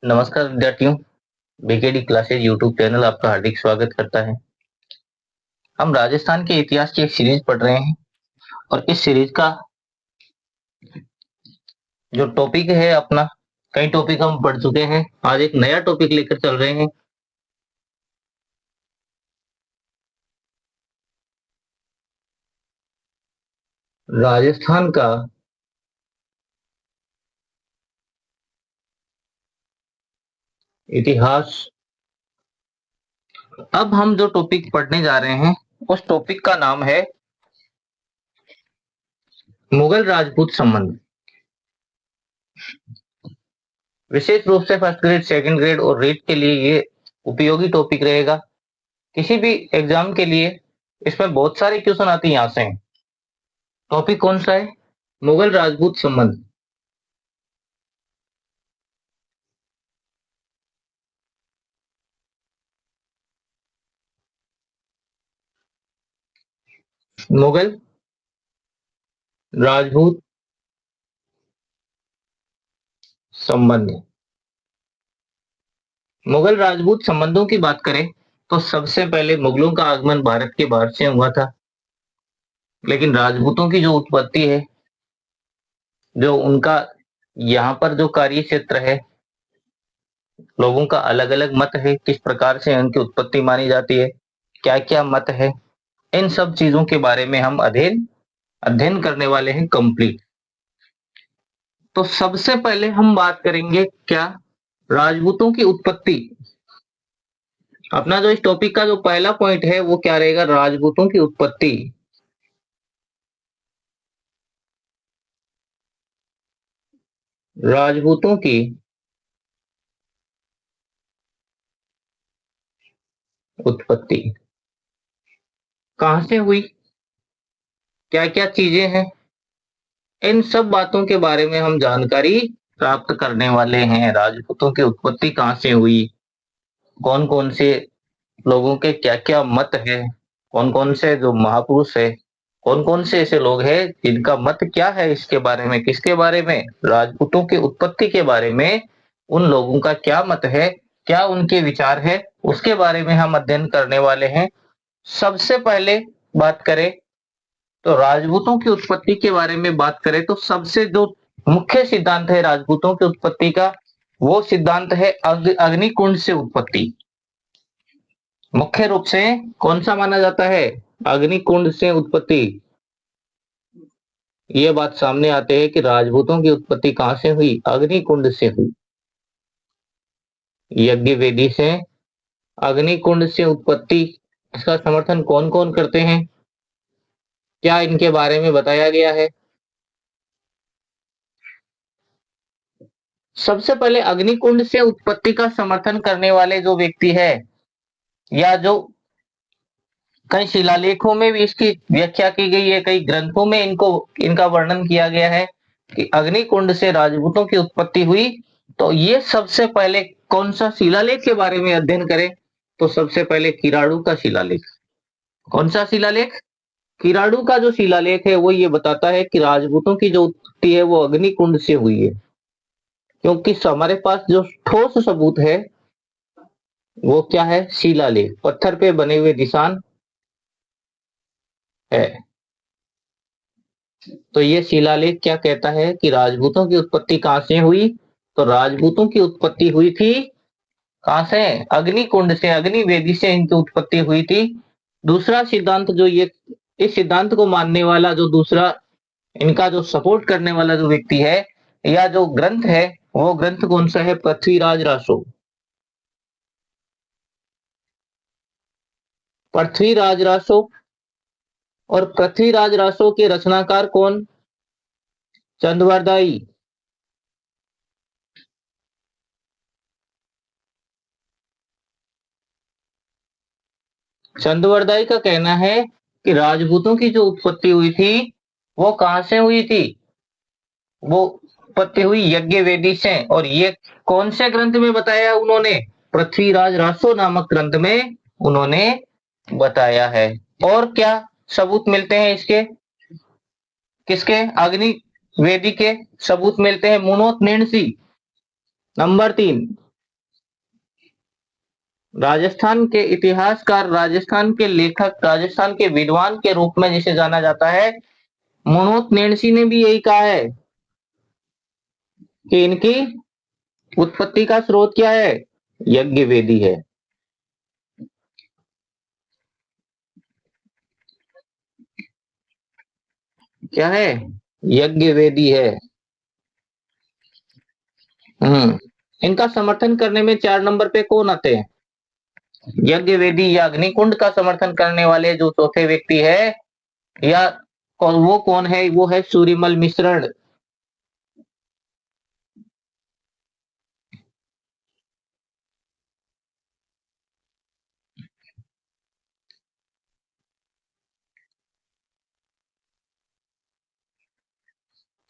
नमस्कार विद्यार्थियों। BKD classes YouTube channel आपका हार्दिक स्वागत करता है। हम राजस्थान के इतिहास की एक सीरीज पढ़ रहे हैं और इस सीरीज का जो टॉपिक है अपना, कई टॉपिक हम पढ़ चुके हैं। आज एक नया टॉपिक लेकर चल रहे हैं। राजस्थान का इतिहास। अब हम जो टॉपिक पढ़ने जा रहे हैं उस टॉपिक का नाम है मुगल राजपूत संबंध। विशेष रूप से फर्स्ट ग्रेड, सेकंड ग्रेड और रीट के लिए ये उपयोगी टॉपिक रहेगा। किसी भी एग्जाम के लिए इसमें बहुत सारे क्वेश्चन आते हैं यहाँ से। टॉपिक कौन सा है? मुगल राजपूत संबंध। मुगल राजपूत संबंध। मुगल राजपूत संबंधों की बात करें तो सबसे पहले मुगलों का आगमन भारत के बाहर से हुआ था, लेकिन राजपूतों की जो उत्पत्ति है, जो उनका यहाँ पर जो कार्य क्षेत्र है, लोगों का अलग अलग मत है किस प्रकार से उनकी उत्पत्ति मानी जाती है, क्या क्या मत है, इन सब चीजों के बारे में हम अध्ययन अध्ययन करने वाले हैं कंप्लीट। तो सबसे पहले हम बात करेंगे क्या, राजपूतों की उत्पत्ति। अपना जो इस टॉपिक का जो पहला पॉइंट है वो क्या रहेगा? राजपूतों की उत्पत्ति। राजपूतों की उत्पत्ति कहां से हुई, क्या क्या चीजें हैं, इन सब बातों के बारे में हम जानकारी प्राप्त करने वाले हैं। राजपूतों की उत्पत्ति कहां से हुई, कौन कौन से लोगों के क्या क्या मत है, कौन कौन से जो महापुरुष है, कौन कौन से ऐसे लोग हैं जिनका मत क्या है इसके बारे में, किसके बारे में, राजपूतों की उत्पत्ति के बारे में, उन लोगों का क्या मत है, क्या उनके विचार है, उसके बारे में हम अध्ययन करने वाले हैं। सबसे पहले बात करें तो राजपूतों की उत्पत्ति के बारे में बात करें तो सबसे जो मुख्य सिद्धांत है राजपूतों की उत्पत्ति का, वो सिद्धांत है अग्निकुंड से उत्पत्ति। मुख्य रूप से कौन सा माना जाता है? अग्निकुंड से उत्पत्ति। ये बात सामने आते हैं कि राजपूतों की उत्पत्ति कहां से हुई? अग्निकुंड से हुई। यज्ञ वेदी से अग्निकुंड से उत्पत्ति। इसका समर्थन कौन कौन करते हैं, क्या इनके बारे में बताया गया है? सबसे पहले अग्निकुंड से उत्पत्ति का समर्थन करने वाले जो व्यक्ति है, या जो कई शिलालेखों में भी इसकी व्याख्या की गई है, कई ग्रंथों में इनका वर्णन किया गया है कि अग्निकुंड से राजपूतों की उत्पत्ति हुई। तो ये सबसे पहले कौन सा शिलालेख के बारे में अध्ययन करें तो सबसे पहले किराड़ू का शिलालेख। कौन सा शिलालेख? किराड़ू का जो शिलालेख है वो ये बताता है कि राजपूतों की जो उत्पत्ति है वो अग्निकुंड से हुई है, क्योंकि हमारे पास जो ठोस सबूत है वो क्या है? शिलालेख, पत्थर पे बने हुए निशान है। तो ये शिलालेख क्या कहता है कि राजपूतों की उत्पत्ति कहां से हुई? तो राजपूतों की उत्पत्ति हुई थी कहां से? अग्निकुंड से, अग्नि वेदी से इनकी उत्पत्ति हुई थी। दूसरा सिद्धांत जो ये, इस सिद्धांत को मानने वाला जो दूसरा, इनका जो सपोर्ट करने वाला जो व्यक्ति है या जो ग्रंथ है, वो ग्रंथ कौन सा है? पृथ्वीराज रासो। पृथ्वीराज रासो। और पृथ्वीराज रासो के रचनाकार कौन? चंदवरदाई। चंदवरदाई का कहना है कि राजपूतों की जो उत्पत्ति हुई थी वो कहां से हुई थी? वो उत्पत्ति हुई यज्ञ वेदी से। और ये कौन से ग्रंथ में बताया उन्होंने? पृथ्वीराज रासो नामक ग्रंथ में उन्होंने बताया है। और क्या सबूत मिलते हैं इसके? किसके? अग्नि वेदी के सबूत मिलते हैं। मुनोत निर्णसी। नंबर 3, राजस्थान के इतिहासकार, राजस्थान के लेखक, राजस्थान के विद्वान के रूप में जिसे जाना जाता है, मनोत नेणसी ने भी यही कहा है कि इनकी उत्पत्ति का स्रोत क्या है? यज्ञ वेदी है। क्या है? यज्ञ वेदी है। हम्म। इनका समर्थन करने में 4 नंबर पे कौन आते हैं? यज्ञ वेदी या अग्निकुंड का समर्थन करने वाले जो चौथे व्यक्ति है, या वो कौन है? वो है सूर्यमल मिश्रण।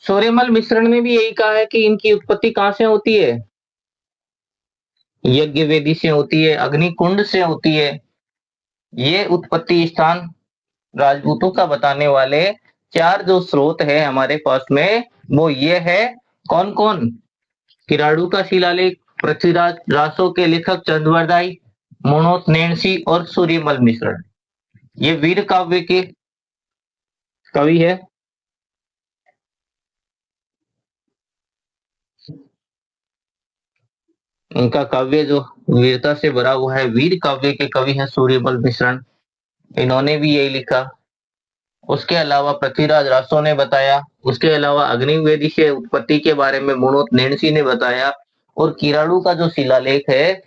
सूर्यमल मिश्रण ने भी यही कहा है कि इनकी उत्पत्ति कहां से होती है? यज्ञ वेदी से होती है, अग्निकुंड से होती है। ये उत्पत्ति स्थान राजपूतों का बताने वाले 4 जो स्रोत है हमारे पास में, वो ये है। कौन कौन? किराड़ू का शिलालेख, पृथ्वीराज रासो के लेखक चंद्रवरदाई, मनोत नेणसी और सूर्यमल मिश्रण। ये वीर काव्य के कवि है। उनका काव्य जो वीरता से भरा हुआ है, वीर काव्य के कवि है सूर्यमल मिश्रण। इन्होंने भी यही लिखा। उसके अलावा पृथ्वीराज रासो ने बताया। उसके अलावा अग्निवेदी से उत्पत्ति के बारे में मनोत नेणसी ने बताया। और किराड़ू का जो शिलालेख है,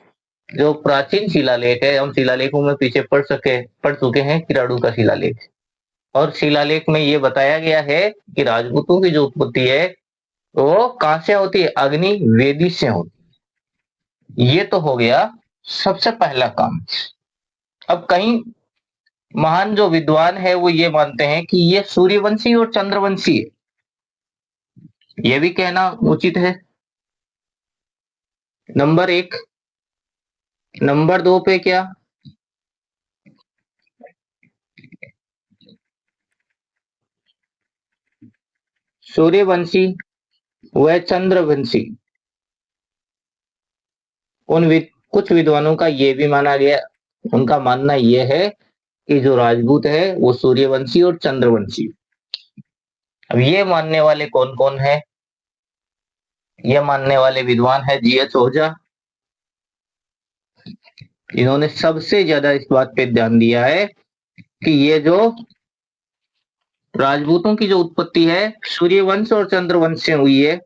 जो प्राचीन शिलालेख है, हम शिलालेखों में पीछे पढ़ चुके हैं किराड़ू का शिलालेख। और शिलालेख में ये बताया गया है कि राजपूतों की जो उत्पत्ति है वो कहां से होती है? अग्नि वेदी से होती है। ये तो हो गया सबसे पहला काम। अब कहीं महान जो विद्वान है वो ये मानते हैं कि ये सूर्यवंशी और चंद्रवंशी है। ये भी कहना उचित है। नंबर 1। नंबर 2 पे क्या? सूर्यवंशी व चंद्रवंशी। कुछ विद्वानों का ये भी माना गया, उनका मानना यह है कि जो राजपूत है वो सूर्यवंशी और चंद्रवंशी। अब ये मानने वाले कौन कौन है? ये मानने वाले विद्वान है जीएच ओझा। इन्होंने सबसे ज्यादा इस बात पे ध्यान दिया है कि ये जो राजपूतों की जो उत्पत्ति है सूर्यवंश और चंद्रवंश से हुई है।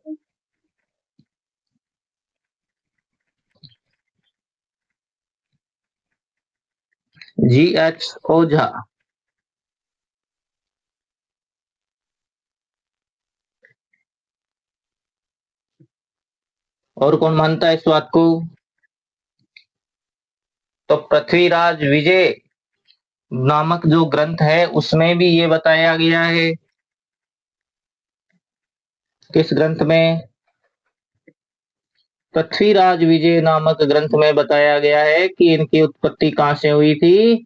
जीएच ओझा। और कौन मानता है इस बात को? तो पृथ्वीराज विजय नामक जो ग्रंथ है उसमें भी ये बताया गया है। किस ग्रंथ में? पृथ्वीराज विजय नामक ग्रंथ में बताया गया है कि इनकी उत्पत्ति कहां से हुई थी?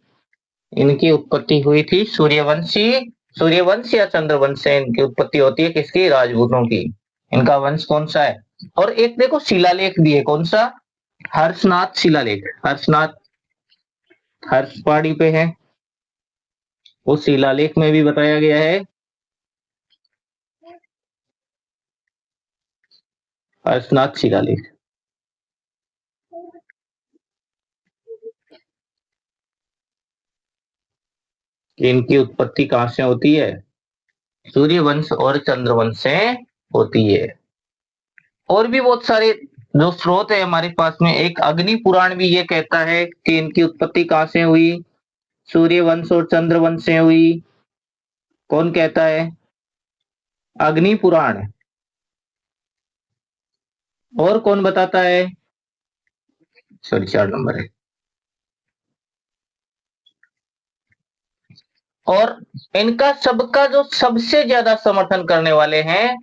इनकी उत्पत्ति हुई थी सूर्यवंशी, सूर्यवंश या चंद्रवंश से इनकी उत्पत्ति होती है। किसकी? राजपूतों की। इनका वंश कौन सा है? और एक देखो शिलालेख भी है। कौन सा? हर्षनाथ शिलालेख। हर्षनाथ हर्ष पहाड़ी पे है। उस शिलालेख में भी बताया गया है। हर्षनाथ शिलालेख। कि इनकी उत्पत्ति कहां से होती है? सूर्यवंश और चंद्रवंश से होती है। और भी बहुत सारे जो स्रोत है हमारे पास में। एक अग्नि पुराण भी ये कहता है कि इनकी उत्पत्ति कहां से हुई? सूर्यवंश और चंद्रवंश से हुई। कौन कहता है? अग्नि पुराण। और कौन बताता है? सॉरी, 4 नंबर है। और इनका सबका जो सबसे ज्यादा समर्थन करने वाले हैं,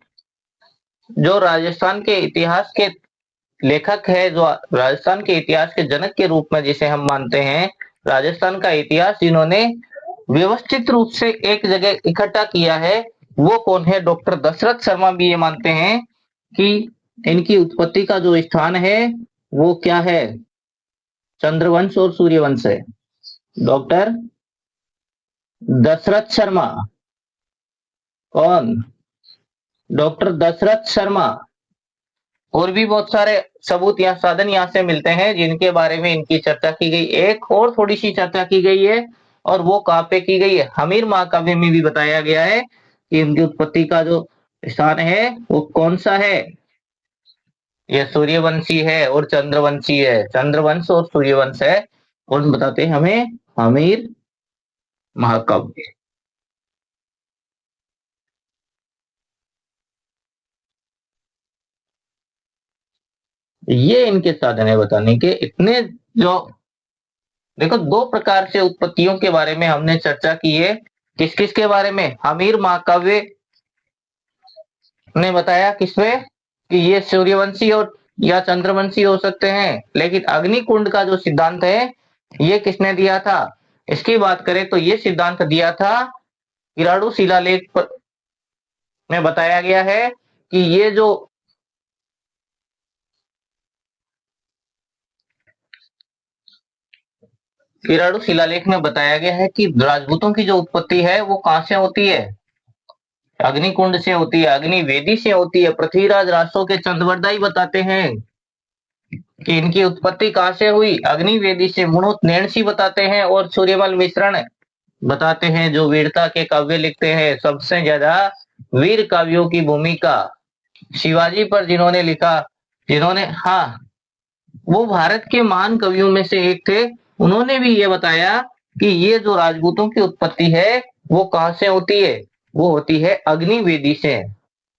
जो राजस्थान के इतिहास के लेखक है, जो राजस्थान के इतिहास के जनक के रूप में जिसे हम मानते हैं, राजस्थान का इतिहास जिन्होंने व्यवस्थित रूप से एक जगह इकट्ठा किया है, वो कौन है? डॉक्टर दशरथ शर्मा भी ये मानते हैं कि इनकी उत्पत्ति का जो स्थान है वो क्या है? चंद्रवंश और सूर्यवंश है। डॉक्टर दशरथ शर्मा। कौन? डॉक्टर दशरथ शर्मा। और भी बहुत सारे सबूत या साधन यहाँ से मिलते हैं जिनके बारे में इनकी चर्चा की गई। एक और थोड़ी सी चर्चा की गई है, और वो कहाँ पे की गई है? हमीर महाकाव्य में भी बताया गया है कि इनकी उत्पत्ति का जो स्थान है वो कौन सा है। ये सूर्यवंशी है और चंद्रवंशी है। चंद्रवंश और सूर्यवंश है। कौन बताते हैं हमें? हमीर महाकाव्य। ये इनके साधन है बताने के। इतने जो देखो, दो प्रकार से उत्पत्तियों के बारे में हमने चर्चा की है। किस किस के बारे में? हमीर महाकाव्य ने बताया किसमें कि ये सूर्यवंशी और या चंद्रवंशी हो सकते हैं। लेकिन अग्निकुंड का जो सिद्धांत है ये किसने दिया था? इसकी बात करें तो ये सिद्धांत दिया था किराड़ू शिलालेख में बताया गया है कि ये जो किराड़ू शिलालेख में बताया गया है कि राजपूतों की जो उत्पत्ति है वो कहां से होती है? अग्निकुंड से होती है, अग्निवेदी से होती है। पृथ्वीराज रासो के चंद्रवरदाई बताते हैं कि इनकी उत्पत्ति कहां से हुई? अग्निवेदी से। मुणुत नैणसी बताते हैं, और सूर्यमल मिश्रण बताते हैं जो वीरता के काव्य लिखते हैं। सबसे ज्यादा वीर काव्यों की भूमिका शिवाजी पर जिन्होंने लिखा, जिन्होंने, हाँ, वो भारत के महान कवियों में से एक थे। उन्होंने भी ये बताया कि ये जो राजपूतों की उत्पत्ति है वो कहां से होती है? वो होती है अग्निवेदी से।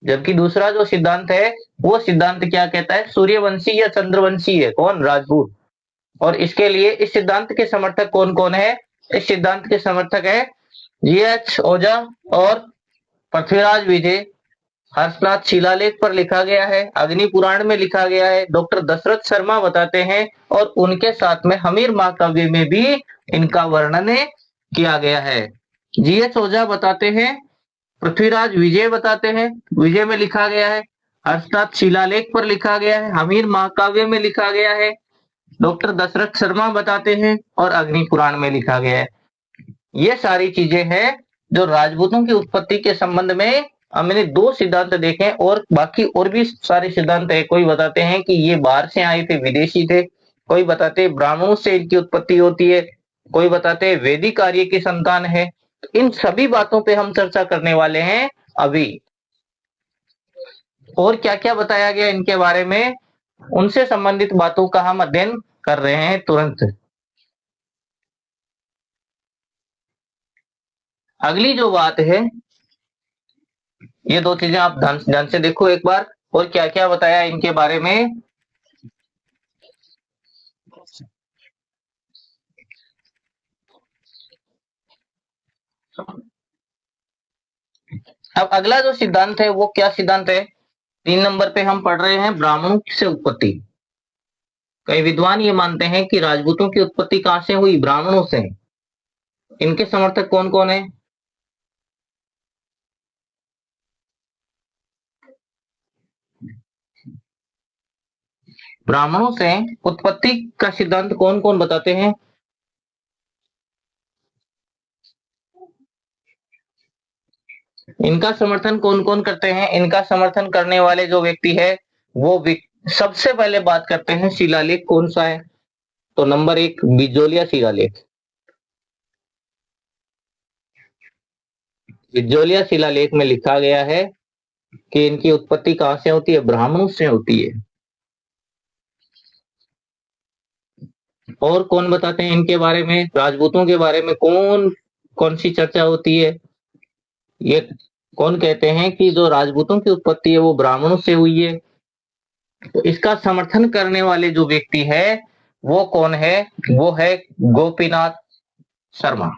जबकि दूसरा जो सिद्धांत है वो सिद्धांत क्या कहता है? सूर्यवंशी या चंद्रवंशी है। कौन? राजपूत। और इसके लिए इस सिद्धांत के समर्थक कौन कौन है? इस सिद्धांत के समर्थक है जीएच ओझा और पृथ्वीराज विजय। हर्षनाथ शिलालेख पर लिखा गया है, अग्नि पुराण में लिखा गया है, डॉक्टर दशरथ शर्मा बताते हैं, और उनके साथ में हमीर महाकाव्य में भी इनका वर्णन किया गया है। जीएच ओझा बताते हैं, पृथ्वीराज विजय बताते हैं, विजय में लिखा गया है, हर्षनाथ शिलालेख पर लिखा गया है, हमीर महाकाव्य में लिखा गया है, डॉक्टर दशरथ शर्मा बताते हैं, और अग्नि पुराण में लिखा गया है। ये सारी चीजें हैं जो राजपूतों की उत्पत्ति के संबंध में हमने दो सिद्धांत देखे, और बाकी और भी सारे सिद्धांत है। कोई बताते हैं कि ये बाहर से आए थे, विदेशी थे। कोई बताते हैं ब्राह्मणों से इनकी उत्पत्ति होती है। कोई बताते हैं वैदिक आर्य की संतान है। इन सभी बातों पे हम चर्चा करने वाले हैं अभी। और क्या क्या बताया गया इनके बारे में, उनसे संबंधित बातों का हम अध्ययन कर रहे हैं तुरंत। अगली जो बात है, ये दो चीजें आप ध्यान ध्यान से देखो एक बार, और क्या क्या बताया इनके बारे में। अब अगला जो सिद्धांत है वो क्या सिद्धांत है? 3 नंबर पे हम पढ़ रहे हैं ब्राह्मणों से उत्पत्ति। कई विद्वान ये मानते हैं कि राजपूतों की उत्पत्ति कहां से हुई? ब्राह्मणों से। इनके समर्थक कौन कौन है? ब्राह्मणों से उत्पत्ति का सिद्धांत कौन कौन बताते हैं? इनका समर्थन कौन कौन करते हैं? इनका समर्थन करने वाले जो व्यक्ति है वो सबसे पहले बात करते हैं शिलालेख कौन सा है। तो नंबर 1 बिजोलिया शिलालेख। बिजोलिया शिलालेख में लिखा गया है कि इनकी उत्पत्ति कहां से होती है? ब्राह्मणों से होती है। और कौन बताते हैं इनके बारे में? राजपूतों के बारे में कौन कौन सी चर्चा होती है? ये कौन कहते हैं कि जो राजपूतों की उत्पत्ति है वो ब्राह्मणों से हुई है? तो इसका समर्थन करने वाले जो व्यक्ति है वो कौन है? वो है गोपीनाथ शर्मा।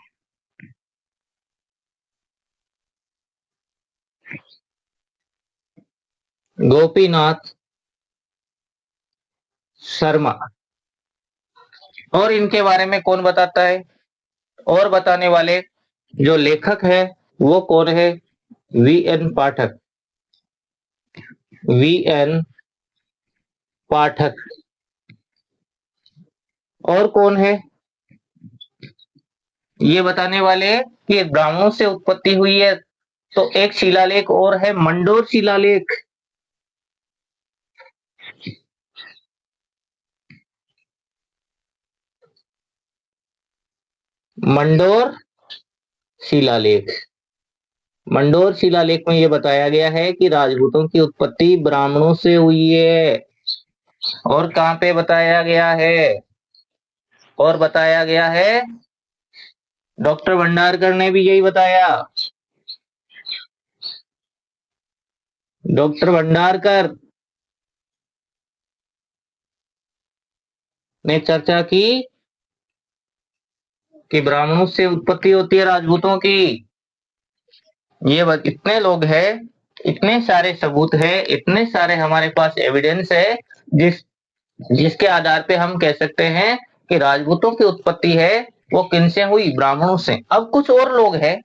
गोपीनाथ शर्मा। और इनके बारे में कौन बताता है? और बताने वाले जो लेखक है वो कौन है? वी एन पाठक। वी एन पाठक। और कौन है ये बताने वाले कि ब्राह्मणों से उत्पत्ति हुई है? तो एक शिलालेख और है, मंडोर शिलालेख। मंडोर शिलालेख। मंडोर शिलालेख में यह बताया गया है कि राजपूतों की उत्पत्ति ब्राह्मणों से हुई है। और कहां पे बताया गया है? और बताया गया है, डॉक्टर भंडारकर ने भी यही बताया। डॉक्टर भंडारकर ने चर्चा की कि ब्राह्मणों से उत्पत्ति होती है राजपूतों की। इतने लोग हैं, इतने सारे सबूत है, इतने सारे हमारे पास एविडेंस है, जिस जिसके आधार पे हम कह सकते हैं कि राजपूतों की उत्पत्ति है वो किनसे हुई? ब्राह्मणों से। अब कुछ और लोग हैं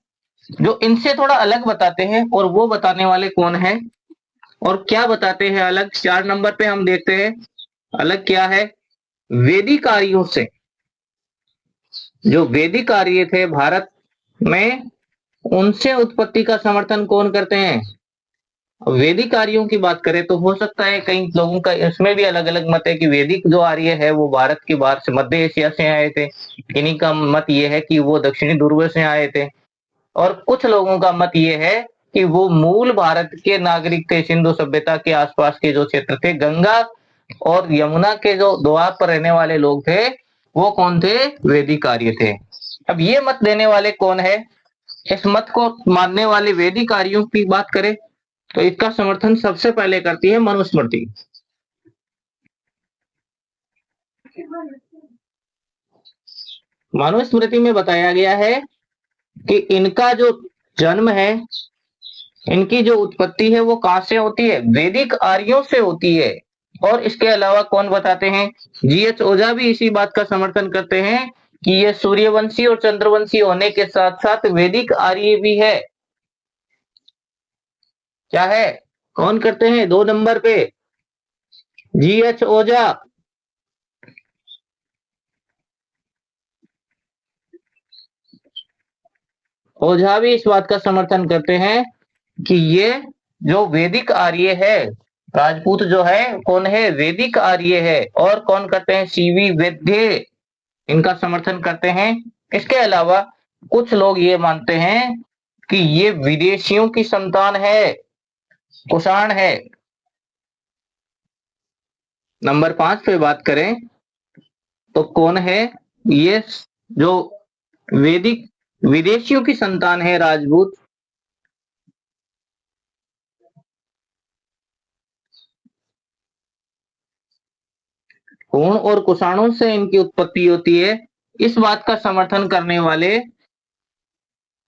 जो इनसे थोड़ा अलग बताते हैं, और वो बताने वाले कौन है और क्या बताते हैं अलग? 4 नंबर पे हम देखते हैं अलग क्या है। वैदिक आर्यों से। जो वैदिक आर्य थे भारत में, उनसे उत्पत्ति का समर्थन कौन करते हैं? वैदिक आर्यों की बात करें तो हो सकता है कई लोगों का इसमें भी अलग अलग मत है कि वैदिक जो आर्य है वो भारत के बाहर से, मध्य एशिया से आए थे। इन्हीं का मत ये है कि वो दक्षिणी ध्रुव से आए थे। और कुछ लोगों का मत ये है कि वो मूल भारत के नागरिक थे, सिंधु सभ्यता के आसपास के जो क्षेत्र थे, गंगा और यमुना के जो द्वार पर रहने वाले लोग थे, वो कौन थे? वैदिक आर्य थे। अब ये मत देने वाले कौन है? इस मत को मानने वाले वैदिक आर्यों की बात करें तो इसका समर्थन सबसे पहले करती है मनुस्मृति। मनुस्मृति में बताया गया है कि इनका जो जन्म है, इनकी जो उत्पत्ति है वो कहां से होती है? वैदिक आर्यों से होती है। और इसके अलावा कौन बताते हैं? जीएच ओझा भी इसी बात का समर्थन करते हैं कि ये सूर्यवंशी और चंद्रवंशी होने के साथ साथ वैदिक आर्य भी है। क्या है? कौन करते हैं 2 नंबर पे? जीएच ओझा। ओझा भी इस बात का समर्थन करते हैं कि ये जो वैदिक आर्य है, राजपूत जो है कौन है? वैदिक आर्य है। और कौन करते हैं? सीवी वैद्य इनका समर्थन करते हैं। इसके अलावा कुछ लोग ये मानते हैं कि ये विदेशियों की संतान है, कुषाण है। नंबर 5 पे बात करें तो कौन है ये? जो वैदिक विदेशियों की संतान है राजपूत, हुण और कुषाणों से इनकी उत्पत्ति होती है। इस बात का समर्थन करने वाले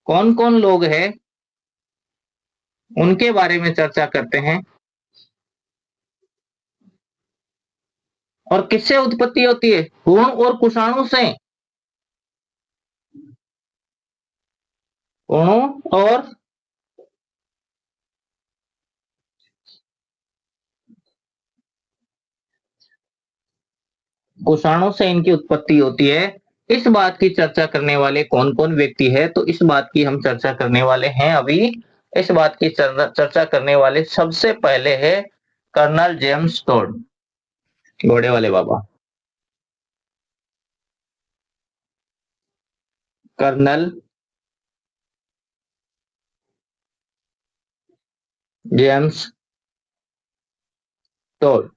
कौन कौन लोग हैं उनके बारे में चर्चा करते हैं। और किससे उत्पत्ति होती है? हुण और कुषाणों से। हुणों और कुषाणों से इनकी उत्पत्ति होती है। इस बात की चर्चा करने वाले कौन कौन व्यक्ति है? तो इस बात की हम चर्चा करने वाले हैं अभी। इस बात की चर्चा करने वाले सबसे पहले है कर्नल जेम्स टोड, घोड़े वाले बाबा। कर्नल जेम्स टोड,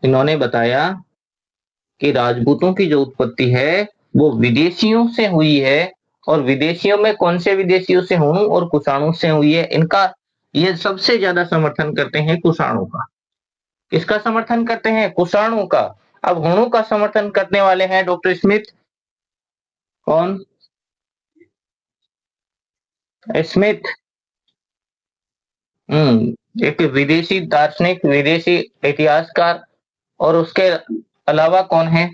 इन्होंने बताया कि राजपूतों की जो उत्पत्ति है वो विदेशियों से हुई है। और विदेशियों में कौन से विदेशियों से? हुणु और कुषाणु से हुई है। इनका ये सबसे ज्यादा समर्थन करते हैं कुषाणु का। किसका समर्थन करते हैं? कुषाणु का। अब हुणु का समर्थन करने वाले हैं डॉक्टर स्मिथ। कौन? स्मिथ। एक विदेशी दार्शनिक, विदेशी इतिहासकार। और उसके अलावा कौन है?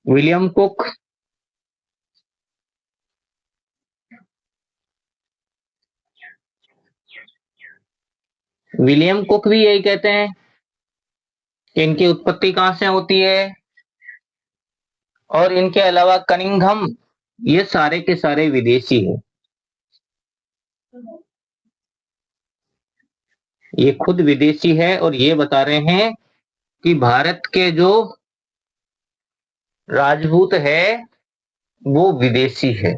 William cook. विलियम कुक भी यही कहते हैं कि इनकी उत्पत्ति कहां से होती है? और इनके अलावा कनिंघम, ये सारे के सारे विदेशी हैं। ये खुद विदेशी है और ये बता रहे हैं कि भारत के जो राजपूत है वो विदेशी है,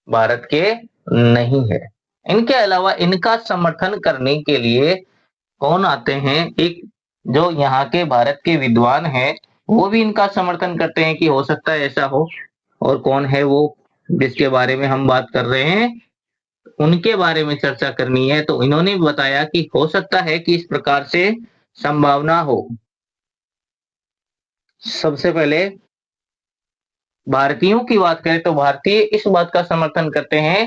भारत के नहीं है। इनके अलावा इनका समर्थन करने के लिए कौन आते हैं? एक जो यहाँ के भारत के विद्वान हैं वो भी इनका समर्थन करते हैं कि हो सकता है ऐसा हो। और कौन है वो जिसके बारे में हम बात कर रहे हैं? उनके बारे में चर्चा करनी है। तो इन्होंने बताया कि हो सकता है कि इस प्रकार से संभावना हो। सबसे पहले भारतीयों की बात करें तो भारतीय इस बात का समर्थन करते हैं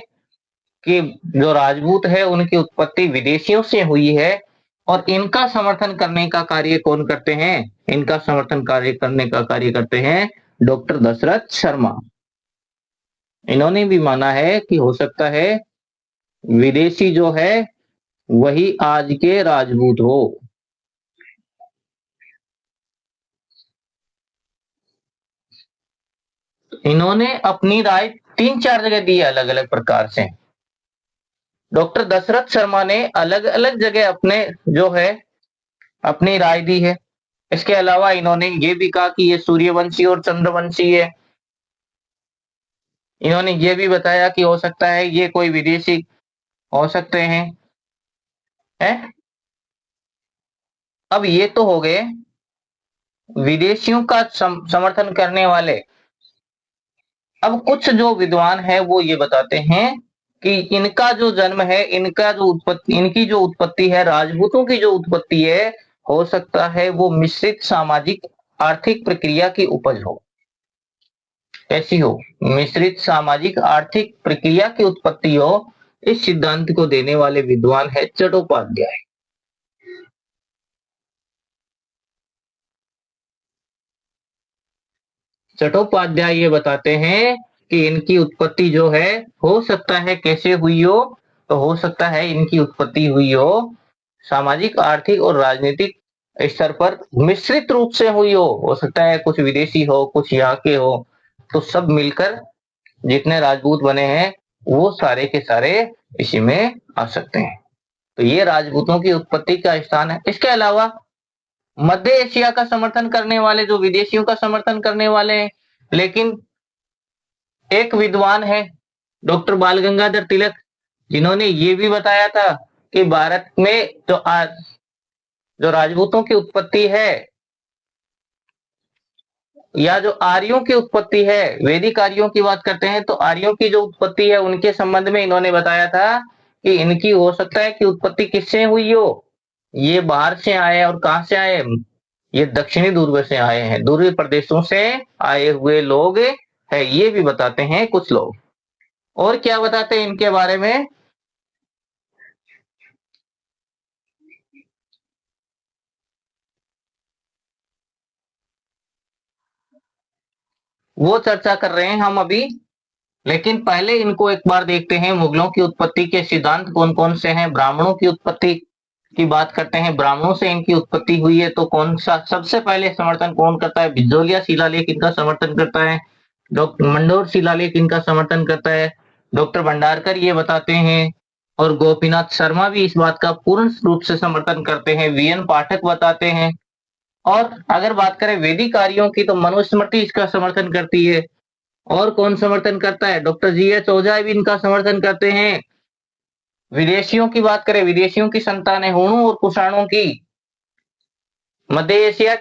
कि जो राजपूत है उनकी उत्पत्ति विदेशियों से हुई है। और इनका समर्थन करने का कार्य कौन करते हैं? इनका समर्थन कार्य करने का कार्य करते हैं डॉक्टर दशरथ शर्मा। इन्होंने भी माना है कि हो सकता है विदेशी जो है वही आज के राजपूत हो। इन्होंने अपनी राय 3-4 जगह दी है अलग अलग प्रकार से। डॉक्टर दशरथ शर्मा ने अलग अलग जगह अपने जो है अपनी राय दी है। इसके अलावा इन्होंने ये भी कहा कि ये सूर्यवंशी और चंद्रवंशी है। इन्होंने ये भी बताया कि हो सकता है ये कोई विदेशी हो सकते हैं। है? अब ये तो हो गए विदेशियों का समर्थन करने वाले। अब कुछ जो विद्वान है वो ये बताते हैं कि इनका जो जन्म है, इनकी जो उत्पत्ति है, राजपूतों की जो उत्पत्ति है, हो सकता है वो मिश्रित सामाजिक आर्थिक प्रक्रिया की उपज हो। कैसी हो? मिश्रित सामाजिक आर्थिक प्रक्रिया की उत्पत्ति हो। इस सिद्धांत को देने वाले विद्वान है चट्टोपाध्याय। चट्टोपाध्याय ये बताते हैं कि इनकी उत्पत्ति जो है हो सकता है कैसे हुई हो? तो हो सकता है इनकी उत्पत्ति हुई हो सामाजिक आर्थिक और राजनीतिक स्तर पर मिश्रित रूप से हुई हो सकता है कुछ विदेशी हो कुछ यहाँ के हो। तो सब मिलकर जितने राजपूत बने हैं वो सारे के सारे इसी में आ सकते हैं। तो ये राजपूतों की उत्पत्ति का स्थान है। इसके अलावा मध्य एशिया का समर्थन करने वाले जो विदेशियों का समर्थन करने वाले हैं, लेकिन एक विद्वान है डॉक्टर बाल गंगाधर तिलक, जिन्होंने ये भी बताया था कि भारत में जो राजपूतों की उत्पत्ति है या जो आर्यों की उत्पत्ति है, वैदिक आर्यों की बात करते हैं तो आर्यों की जो उत्पत्ति है उनके संबंध में इन्होंने बताया था कि इनकी हो सकता है कि उत्पत्ति किससे हुई हो? ये बाहर से आए और कहां से आए? ये दक्षिणी ध्रुव से आए हैं, ध्रुवीय प्रदेशों से आए हुए लोग है, ये भी बताते हैं कुछ लोग। और क्या बताते हैं इनके बारे में? वो चर्चा कर रहे हैं हम अभी। लेकिन पहले इनको एक बार देखते हैं मुगलों की उत्पत्ति के सिद्धांत कौन कौन से हैं। ब्राह्मणों की उत्पत्ति की बात करते हैं, ब्राह्मणों से इनकी उत्पत्ति हुई है तो कौन सा सबसे पहले समर्थन कौन करता है? बिजोलिया शिलालेख इनका समर्थन करता है, डॉक्टर मंडोर शिलालेख इनका समर्थन करता है, डॉक्टर भंडारकर ये बताते हैं, और गोपीनाथ शर्मा भी इस बात का पूर्ण रूप से समर्थन करते हैं, वीएन पाठक बताते हैं। और अगर बात करें वैदिक कार्यों की तो मनुस्मृति इसका समर्थन करती है। और कौन समर्थन करता है? Doctor G H. ओझा भी इनका समर्थन करते हैं। विदेशियों की बात करें, विदेशियों की संतानें हुणों और कुषाणों की मध्य एशिया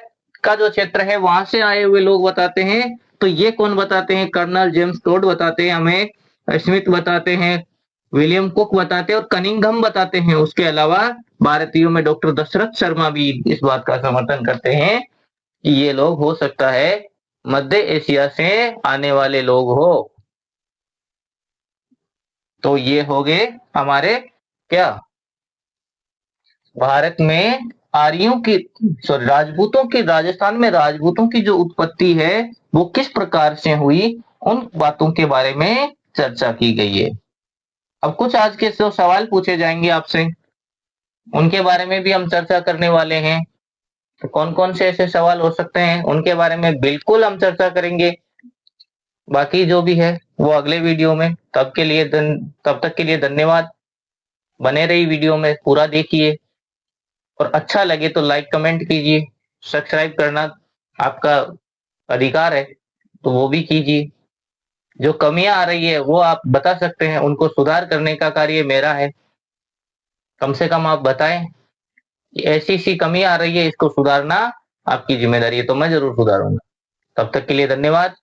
का जो क्षेत्र है वहां से आए हुए लोग बताते हैं। तो ये कौन बताते हैं? कर्नल जेम्स टोड बताते हैं हमें, स्मिथ बताते हैं, विलियम कुक बताते हैं और कनिंघम बताते हैं। उसके अलावा भारतीयों में डॉक्टर दशरथ शर्मा भी इस बात का समर्थन करते हैं कि ये लोग हो सकता है मध्य एशिया से आने वाले लोग हो। तो ये हो गए हमारे क्या भारत में आर्यों की सॉरी राजपूतों की, राजस्थान में राजपूतों की जो उत्पत्ति है वो किस प्रकार से हुई, उन बातों के बारे में चर्चा की गई है। अब कुछ आज के जो सवाल पूछे जाएंगे आपसे उनके बारे में भी हम चर्चा करने वाले हैं। तो कौन कौन से ऐसे सवाल हो सकते हैं उनके बारे में बिल्कुल हम चर्चा करेंगे। बाकी जो भी है वो अगले वीडियो में। तब तक के लिए धन्यवाद। बने रही वीडियो में पूरा देखिए और अच्छा लगे तो लाइक कमेंट कीजिए। सब्सक्राइब करना आपका अधिकार है तो वो भी कीजिए। जो कमियां आ रही है वो आप बता सकते हैं, उनको सुधार करने का कार्य मेरा है। कम से कम आप बताएं कि ऐसी ऐसी कमी आ रही है, इसको सुधारना आपकी जिम्मेदारी है, तो मैं जरूर सुधारूंगा। तब तक के लिए धन्यवाद।